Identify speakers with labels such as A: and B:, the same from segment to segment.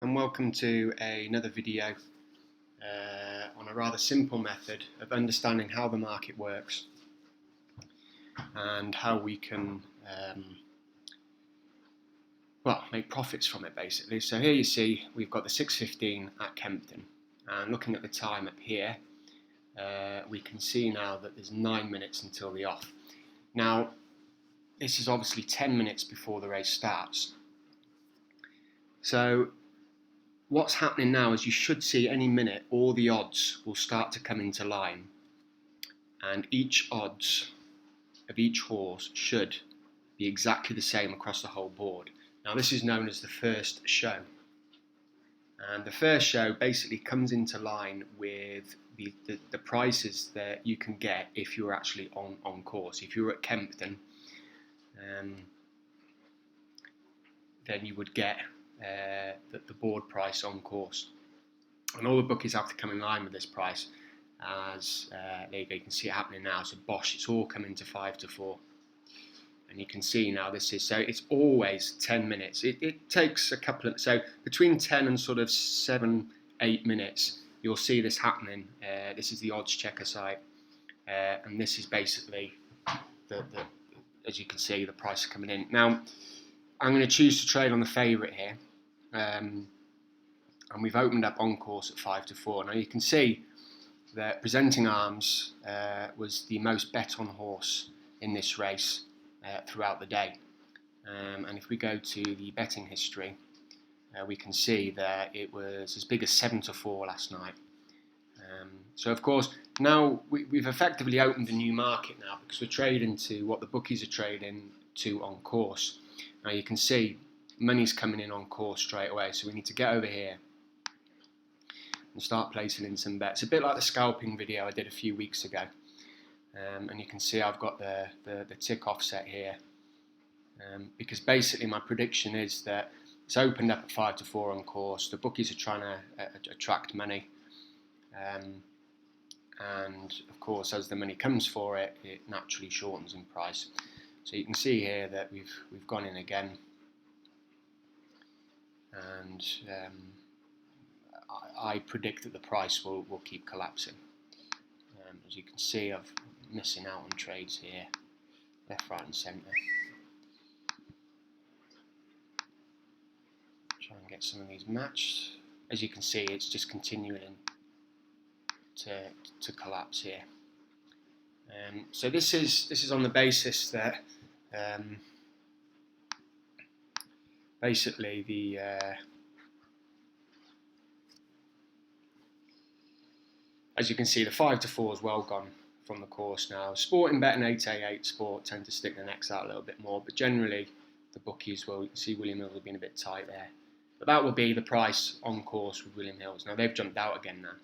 A: and welcome to another video on a rather simple method of understanding how the market works and how we can make profits from it basically. So here you see we've got the 6:15 at Kempton, and looking at the time up here we can see now that there's 9 minutes until the off. Now this is obviously 10 minutes before the race starts. So what's happening now is you should see any minute all the odds will start to come into line, and each odds of each horse should be exactly the same across the whole board. Now this is known as the first show, and the first show basically comes into line with the prices that you can get if you're actually on course. If you're at Kempton, then you would get the board price on course, and all the bookies have to come in line with this price. As there you go, you can see it happening now. So Bosch, it's all coming to 5 to 4, and you can see now this is, so it's always 10 minutes. It takes a couple of, so between 10 and sort of 7-8 minutes you'll see this happening. This is the odds checker site, and this is basically the as you can see, the price coming in. Now I'm going to choose to trade on the favourite here, and we've opened up on course at 5 to 4. Now you can see that Presenting Arms was the most bet on horse in this race throughout the day, and if we go to the betting history, we can see that it was as big as 7 to 4 last night. So of course now we've effectively opened a new market now, because we're trading to what the bookies are trading to on course. Now you can see money's coming in on course straight away, so we need to get over here and start placing in some bets. A bit like the scalping video I did a few weeks ago, and you can see I've got the tick offset here, because basically my prediction is that it's opened up at 5 to 4 on course. The bookies are trying to attract money, and of course as the money comes for it, it naturally shortens in price. So you can see here that we've gone in again, and I predict that the price will keep collapsing. As you can see, I'm missing out on trades here, left, right and centre. Try and get some of these matched. As you can see, it's just continuing to collapse here. So this is on the basis that basically the as you can see, the 5 to 4 is well gone from the course now. Sportingbet and 888 Sport tend to stick their necks out a little bit more, but generally the bookies will. You can see William Hills have been a bit tight there, but that will be the price on course with William Hills. Now they've jumped out again now,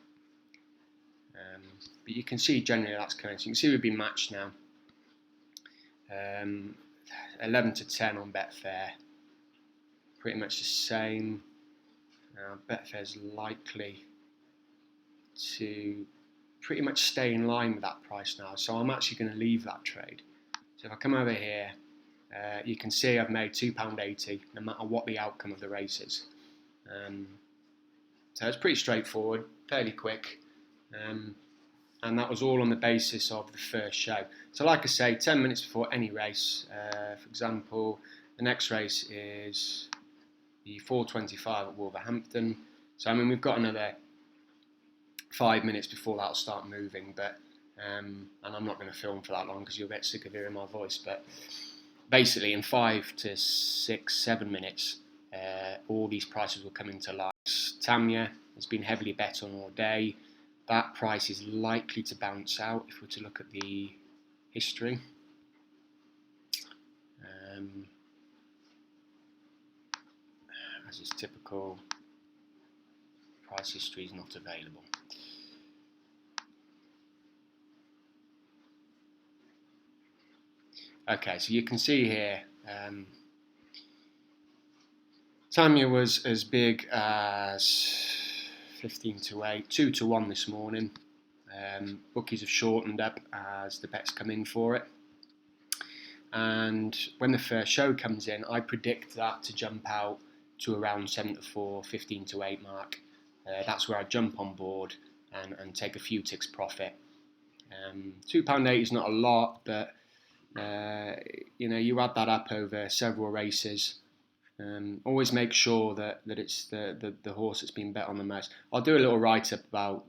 A: but you can see generally that's coming. So you can see we've been matched now. 11 to 10 on Betfair, pretty much the same. Now Betfair's likely to pretty much stay in line with that price now, so I'm actually going to leave that trade. So if I come over here, you can see I've made £2.80 no matter what the outcome of the race is. So it's pretty straightforward, fairly quick, and that was all on the basis of the first show. So like I say, 10 minutes before any race, for example, the next race is the 4:25 at Wolverhampton. So I mean, we've got another 5 minutes before that'll start moving, but and I'm not going to film for that long because you'll get sick of hearing my voice. But basically, in 5 to 6, 7 minutes, all these prices will come into line. Tamiya has been heavily bet on all day. That price is likely to bounce out if we're to look at the history. As is typical, price history is not available. Okay, so you can see here, Tamiya was as big as 15 to 8, 2 to 1 this morning. Bookies have shortened up as the bets come in for it. And when the first show comes in, I predict that to jump out to around 7 to 4, 15 to 8 mark. That's where I jump on board and take a few ticks profit. £2.80 is not a lot, but you add that up over several races. Always make sure that it's the horse that's been bet on the most. I'll do a little write-up about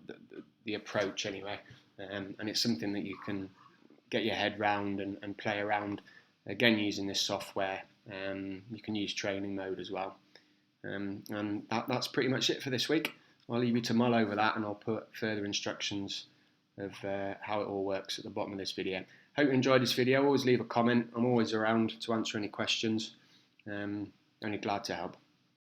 A: the approach anyway, and it's something that you can get your head round and play around. Again, using this software, you can use training mode as well. And that's pretty much it for this week. I'll leave you to mull over that, and I'll put further instructions of how it all works at the bottom of this video. Hope you enjoyed this video. Always leave a comment. I'm always around to answer any questions. Only glad to help.